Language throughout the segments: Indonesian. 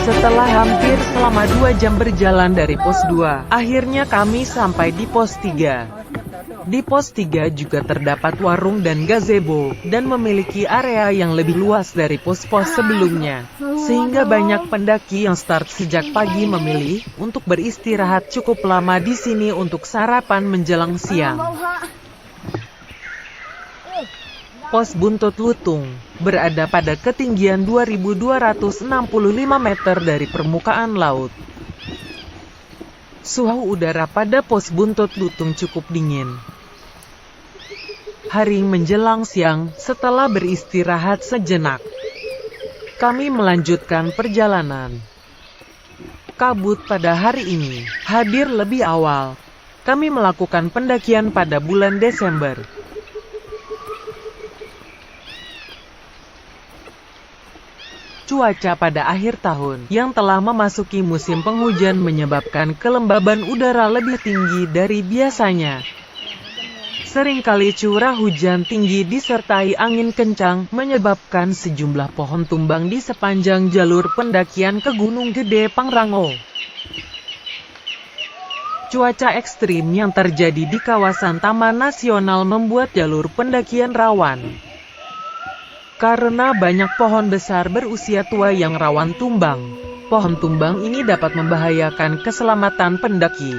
Setelah hampir selama 2 jam berjalan dari pos 2, akhirnya kami sampai di pos 3. Di pos 3 juga terdapat warung dan gazebo, dan memiliki area yang lebih luas dari pos-pos sebelumnya. Sehingga banyak pendaki yang start sejak pagi memilih untuk beristirahat cukup lama di sini untuk sarapan menjelang siang. Pos Buntut Lutung berada pada ketinggian 2.265 meter dari permukaan laut. Suhu udara pada pos Buntut Lutung cukup dingin. Hari menjelang siang, setelah beristirahat sejenak, kami melanjutkan perjalanan. Kabut pada hari ini hadir lebih awal. Kami melakukan pendakian pada bulan Desember. Cuaca pada akhir tahun yang telah memasuki musim penghujan menyebabkan kelembaban udara lebih tinggi dari biasanya. Seringkali curah hujan tinggi disertai angin kencang menyebabkan sejumlah pohon tumbang di sepanjang jalur pendakian ke Gunung Gede Pangrango. Cuaca ekstrim yang terjadi di kawasan Taman Nasional membuat jalur pendakian rawan. Karena banyak pohon besar berusia tua yang rawan tumbang, pohon tumbang ini dapat membahayakan keselamatan pendaki.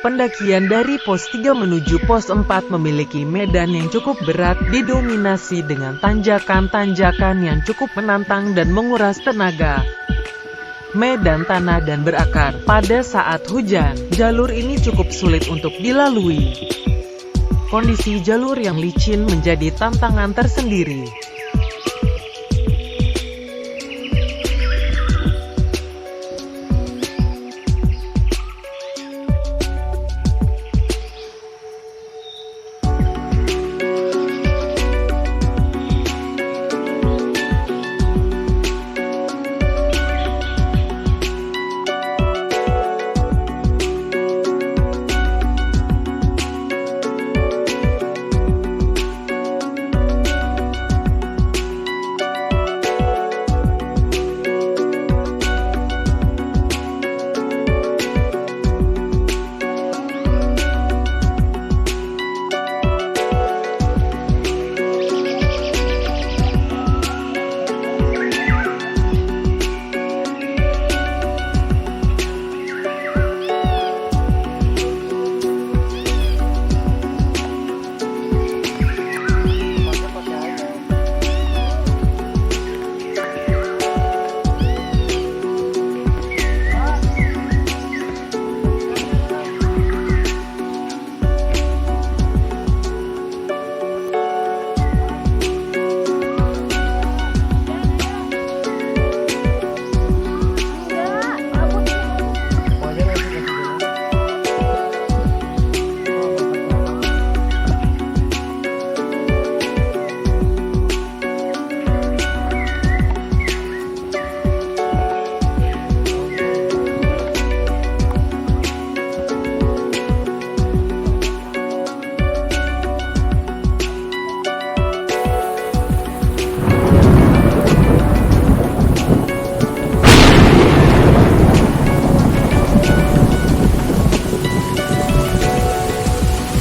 Pendakian dari pos 3 menuju pos 4 memiliki medan yang cukup berat, didominasi dengan tanjakan-tanjakan yang cukup menantang dan menguras tenaga. Medan tanah dan berakar. Pada saat hujan, jalur ini cukup sulit untuk dilalui. Kondisi jalur yang licin menjadi tantangan tersendiri.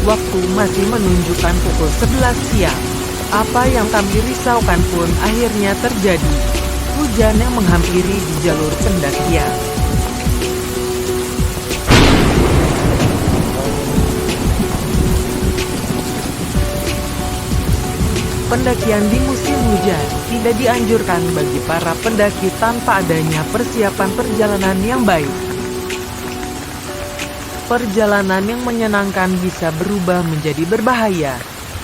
Waktu masih menunjukkan pukul 11 siang. Apa yang kami risaukan pun akhirnya terjadi. Hujan yang menghampiri di jalur pendakian. Pendakian di musim hujan tidak dianjurkan bagi para pendaki tanpa adanya persiapan perjalanan yang baik. Perjalanan yang menyenangkan bisa berubah menjadi berbahaya.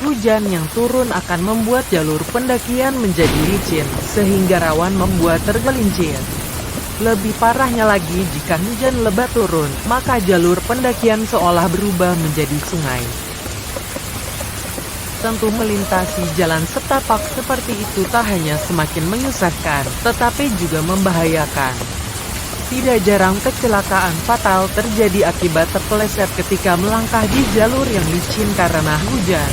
Hujan yang turun akan membuat jalur pendakian menjadi licin, sehingga rawan membuat tergelincir. Lebih parahnya lagi jika hujan lebat turun, maka jalur pendakian seolah berubah menjadi sungai. Tentu melintasi jalan setapak seperti itu tak hanya semakin menyusahkan, tetapi juga membahayakan. Tidak jarang kecelakaan fatal terjadi akibat terpeleset ketika melangkah di jalur yang licin karena hujan.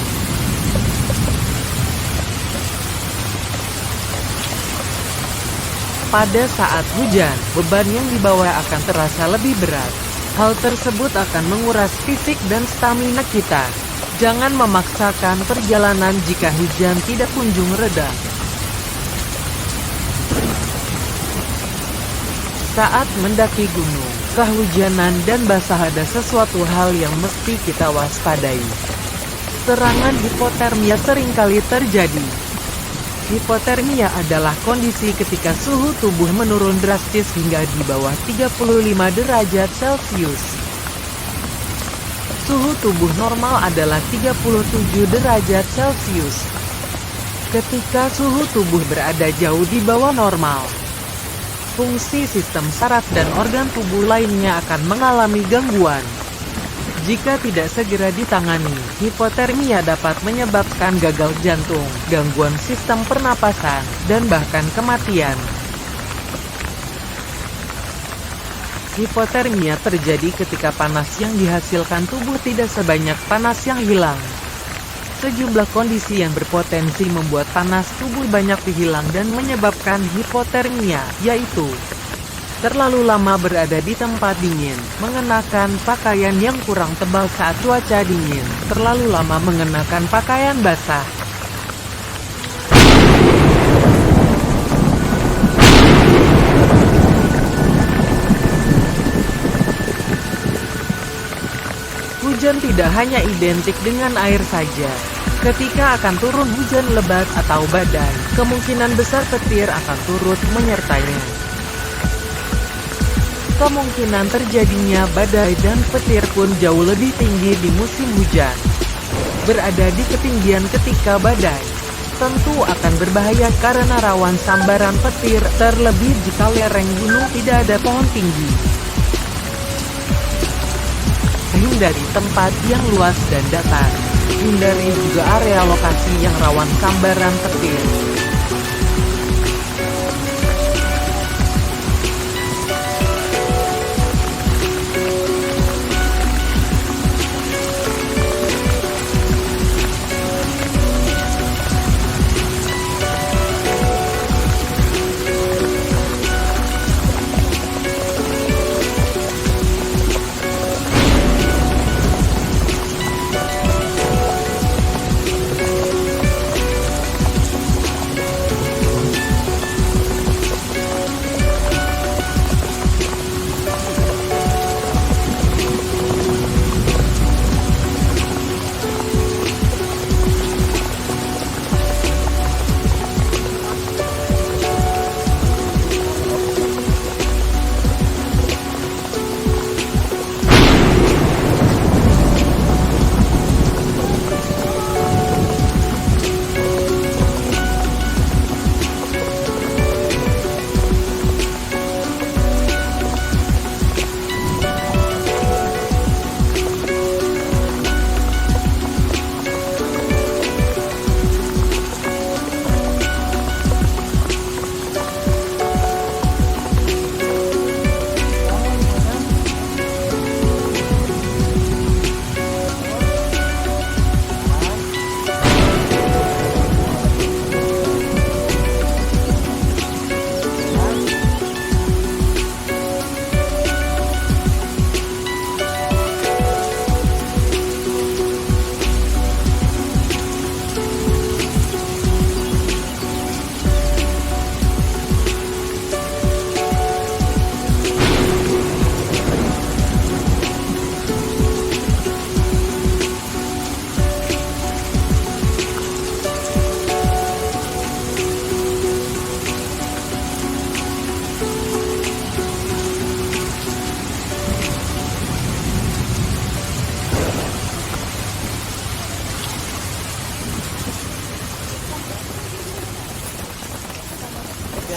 Pada saat hujan, beban yang dibawa akan terasa lebih berat. Hal tersebut akan menguras fisik dan stamina kita. Jangan memaksakan perjalanan jika hujan tidak kunjung reda. Saat mendaki gunung, kehujanan dan basah ada sesuatu hal yang mesti kita waspadai. Serangan hipotermia seringkali terjadi. Hipotermia adalah kondisi ketika suhu tubuh menurun drastis hingga di bawah 35 derajat Celcius. Suhu tubuh normal adalah 37 derajat Celcius. Ketika suhu tubuh berada jauh di bawah normal, fungsi sistem saraf dan organ tubuh lainnya akan mengalami gangguan. Jika tidak segera ditangani, hipotermia dapat menyebabkan gagal jantung, gangguan sistem pernapasan, dan bahkan kematian. Hipotermia terjadi ketika panas yang dihasilkan tubuh tidak sebanyak panas yang hilang. Sejumlah kondisi yang berpotensi membuat panas tubuh banyak dihilang dan menyebabkan hipotermia, yaitu terlalu lama berada di tempat dingin, mengenakan pakaian yang kurang tebal saat cuaca dingin, terlalu lama mengenakan pakaian basah, hujan tidak hanya identik dengan air saja. Ketika akan turun hujan lebat atau badai, kemungkinan besar petir akan turut menyertainya. Kemungkinan terjadinya badai dan petir pun jauh lebih tinggi di musim hujan. Berada di ketinggian ketika badai tentu akan berbahaya karena rawan sambaran petir, terlebih jika lereng gunung tidak ada pohon tinggi. Hindari tempat yang luas dan datar. Hindari juga area lokasi yang rawan sambaran petir.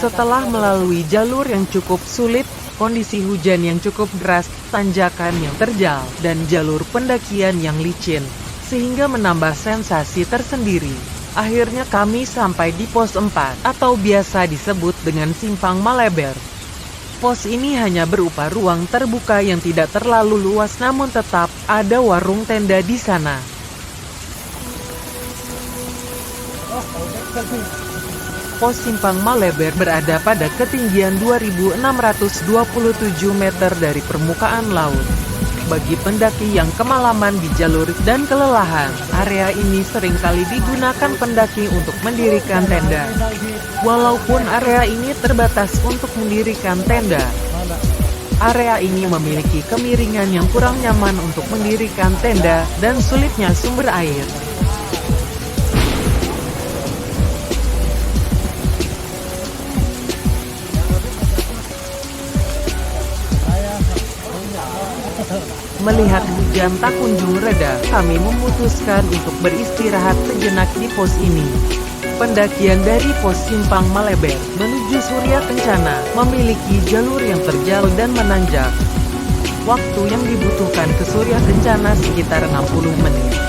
Setelah melalui jalur yang cukup sulit, kondisi hujan yang cukup deras, tanjakan yang terjal, dan jalur pendakian yang licin, sehingga menambah sensasi tersendiri, akhirnya kami sampai di pos 4, atau biasa disebut dengan Simpang Maleber. Pos ini hanya berupa ruang terbuka yang tidak terlalu luas, namun tetap ada warung tenda di sana. Pos Simpang Maleber berada pada ketinggian 2.627 meter dari permukaan laut. Bagi pendaki yang kemalaman di jalur dan kelelahan, area ini seringkali digunakan pendaki untuk mendirikan tenda. Walaupun area ini terbatas untuk mendirikan tenda, area ini memiliki kemiringan yang kurang nyaman untuk mendirikan tenda dan sulitnya sumber air. Melihat hujan tak kunjung reda, kami memutuskan untuk beristirahat sejenak di pos ini. Pendakian dari Pos Simpang Maleber menuju Surya Kencana memiliki jalur yang terjal dan menanjak. Waktu yang dibutuhkan ke Surya Kencana sekitar 60 menit.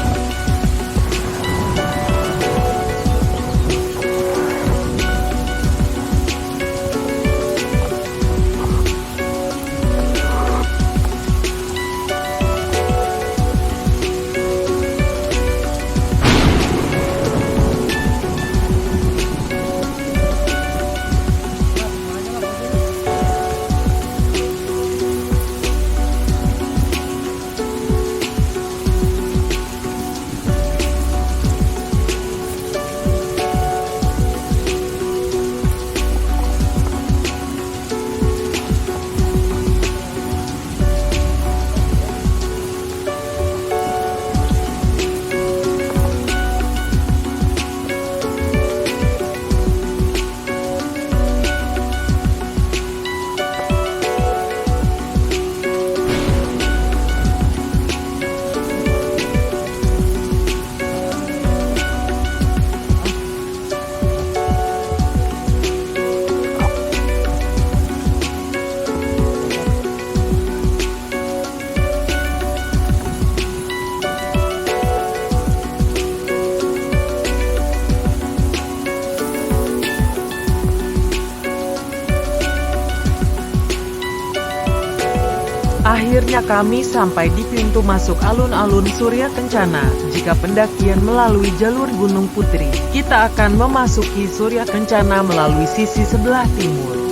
Akhirnya kami sampai di pintu masuk alun-alun Surya Kencana. Jika pendakian melalui jalur Gunung Putri, kita akan memasuki Surya Kencana melalui sisi sebelah timur.